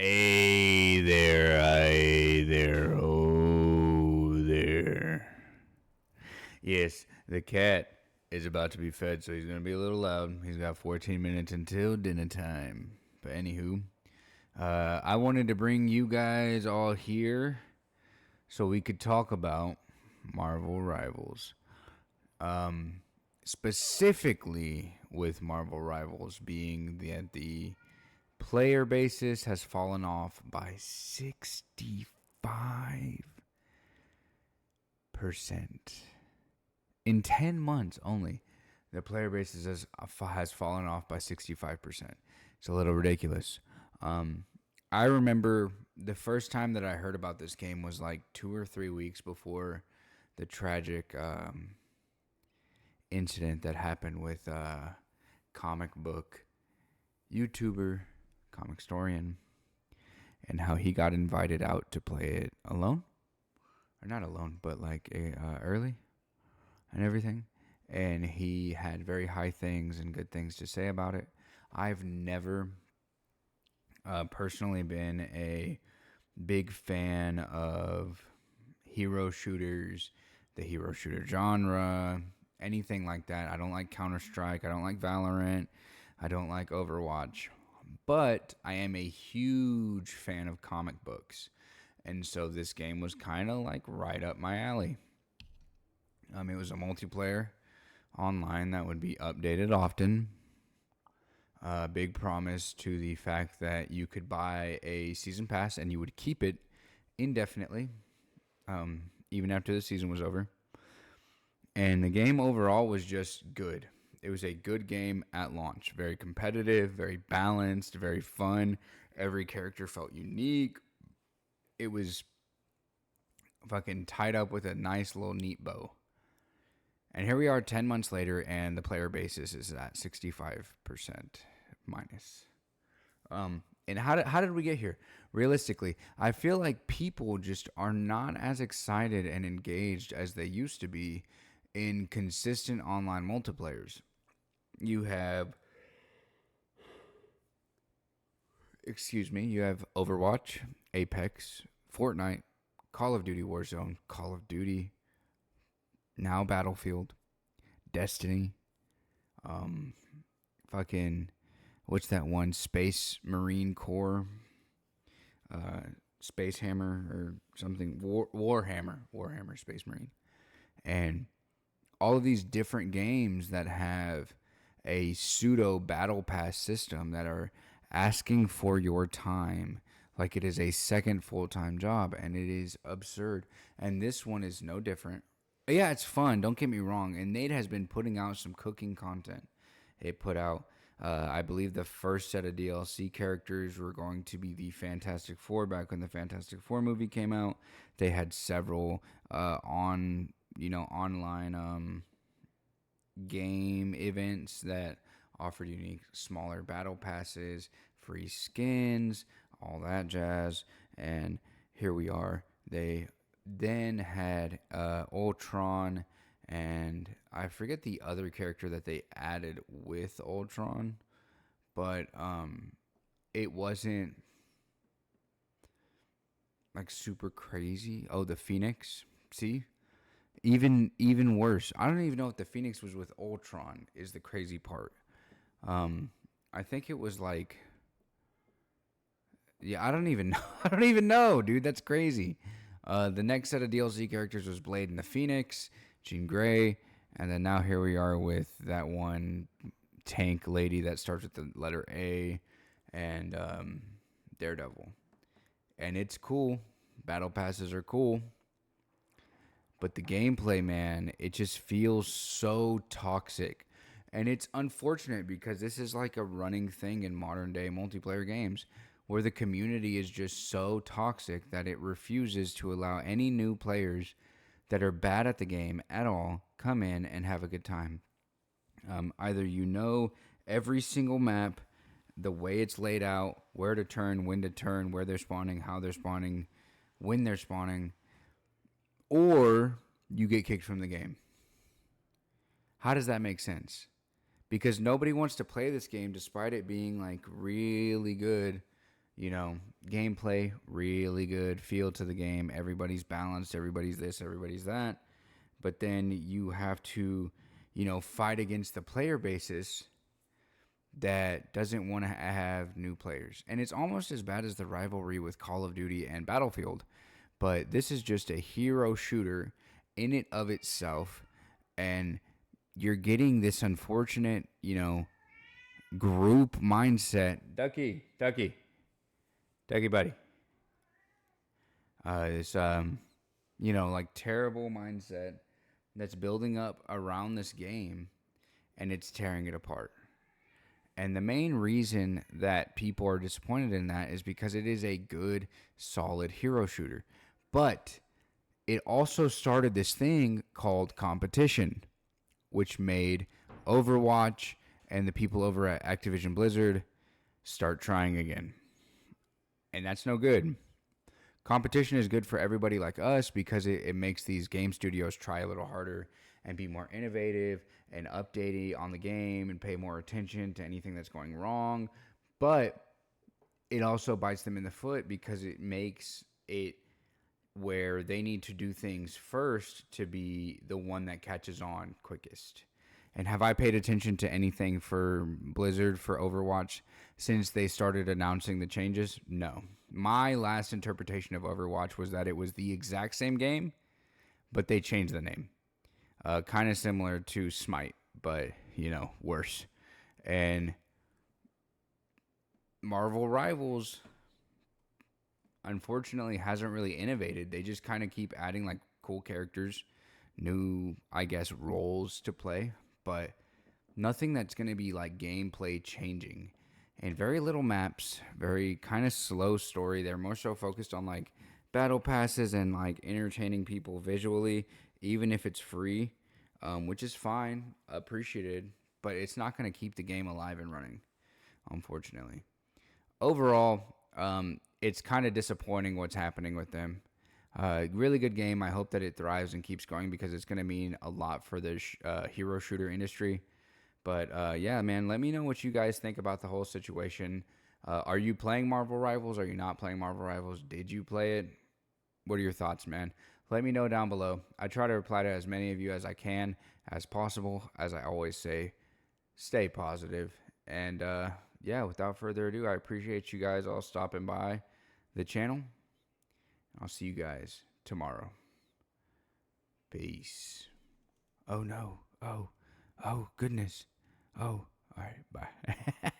Hey there, oh there. Yes, the cat is about to be fed, so he's going to be a little loud. He's got 14 minutes until dinner time. But anywho, I wanted to bring you guys all here so we could talk about Marvel Rivals. Specifically with Marvel Rivals being that the player basis has fallen off by 65% in 10 months only. The player basis has fallen off by 65%. It's a little ridiculous. I remember the first time that I heard about this game was like 2 or 3 weeks before the tragic incident that happened with comic book YouTuber, comic historian, and how he got invited out to play it alone, or not alone, but like early and everything. And he had very high things and good things to say about it. I've never personally been a big fan of hero shooters, the hero shooter genre, anything like that. I don't like Counter-Strike. I don't like Valorant. I don't like Overwatch. But I am a huge fan of comic books. And so this game was kind of like right up my alley. It was a multiplayer online that would be updated often. Big promise to the fact that you could buy a season pass and you would keep it indefinitely, even after the season was over. And the game overall was just good. It was a good game at launch. Very competitive, very balanced, very fun. Every character felt unique. It was fucking tied up with a nice little neat bow. And here we are 10 months later, and the player basis is at 65% minus. And how did we get here? Realistically, I feel like people just are not as excited and engaged as they used to be in consistent online multiplayers. You have, you have Overwatch, Apex, Fortnite, Call of Duty Warzone, Call of Duty, now Battlefield, Destiny, fucking, what's that one? Space Marine Corps, Space Hammer or something, Warhammer, Space Marine, and all of these different games that have a pseudo battle pass system that are asking for your time like it is a second full-time job, and it is absurd. And this one is no different. Yeah, it's fun, don't get me wrong, and Nate has been putting out some cooking content. It put out, I believe, the first set of DLC characters were going to be the Fantastic Four. Back when the Fantastic Four movie came out, they had several online game events that offered unique smaller battle passes, free skins, all that jazz. And here we are. They then had Ultron, and I forget the other character that they added with Ultron, but it wasn't like super crazy. Oh, the Phoenix. See? Even worse. I don't even know if the Phoenix was with Ultron is the crazy part. I think it was like, yeah, I don't even know. I don't even know, dude. That's crazy. The next set of DLC characters was Blade and the Phoenix, Jean Grey, and then now here we are with that one tank lady that starts with the letter A, and Daredevil. And it's cool. Battle passes are cool. But the gameplay, man, it just feels so toxic. And it's unfortunate because this is like a running thing in modern day multiplayer games where the community is just so toxic that it refuses to allow any new players that are bad at the game at all come in and have a good time. Either you know every single map, the way it's laid out, where to turn, when to turn, where they're spawning, how they're spawning, when they're spawning, or you get kicked from the game. How does that make sense? Because nobody wants to play this game despite it being like really good, You know, gameplay really good, feel to the game. Everybody's balanced. Everybody's this. Everybody's that. But then you have to, fight against the player basis that doesn't want to have new players. And it's almost as bad as the rivalry with Call of Duty and Battlefield. But this is just a hero shooter in it of itself. And you're getting this unfortunate, group mindset. Ducky, buddy. This, like terrible mindset that's building up around this game and it's tearing it apart. And the main reason that people are disappointed in that is because it is a good, solid hero shooter. But it also started this thing called competition, which made Overwatch and the people over at Activision Blizzard start trying again. And that's no good. Competition is good for everybody like us because it makes these game studios try a little harder and be more innovative and updating on the game and pay more attention to anything that's going wrong. But it also bites them in the foot because it makes it where they need to do things first to be the one that catches on quickest. And have I paid attention to anything for Blizzard for Overwatch since they started announcing the changes? No. My last interpretation of Overwatch was that it was the exact same game, but they changed the name. Kind of similar to Smite, but, worse. And Marvel Rivals, unfortunately, hasn't really innovated. They just kind of keep adding, like, cool characters, new, I guess, roles to play, but nothing that's going to be, like, gameplay changing. And very little maps, very kind of slow story. They're more so focused on, like, battle passes and, like, entertaining people visually, even if it's free, which is fine, appreciated, but it's not going to keep the game alive and running, unfortunately. Overall, it's kind of disappointing what's happening with them. Really good game. I hope that it thrives and keeps going because it's going to mean a lot for the hero shooter industry. But yeah, man, let me know what you guys think about the whole situation. Are you playing Marvel Rivals? Are you not playing Marvel Rivals? Did you play it? What are your thoughts, man? Let me know down below. I try to reply to as many of you as I can, as possible. As I always say, stay positive. And yeah, without further ado, I appreciate you guys all stopping by the channel. I'll see you guys tomorrow. Peace. Oh no. Oh goodness. Oh, all right. Bye.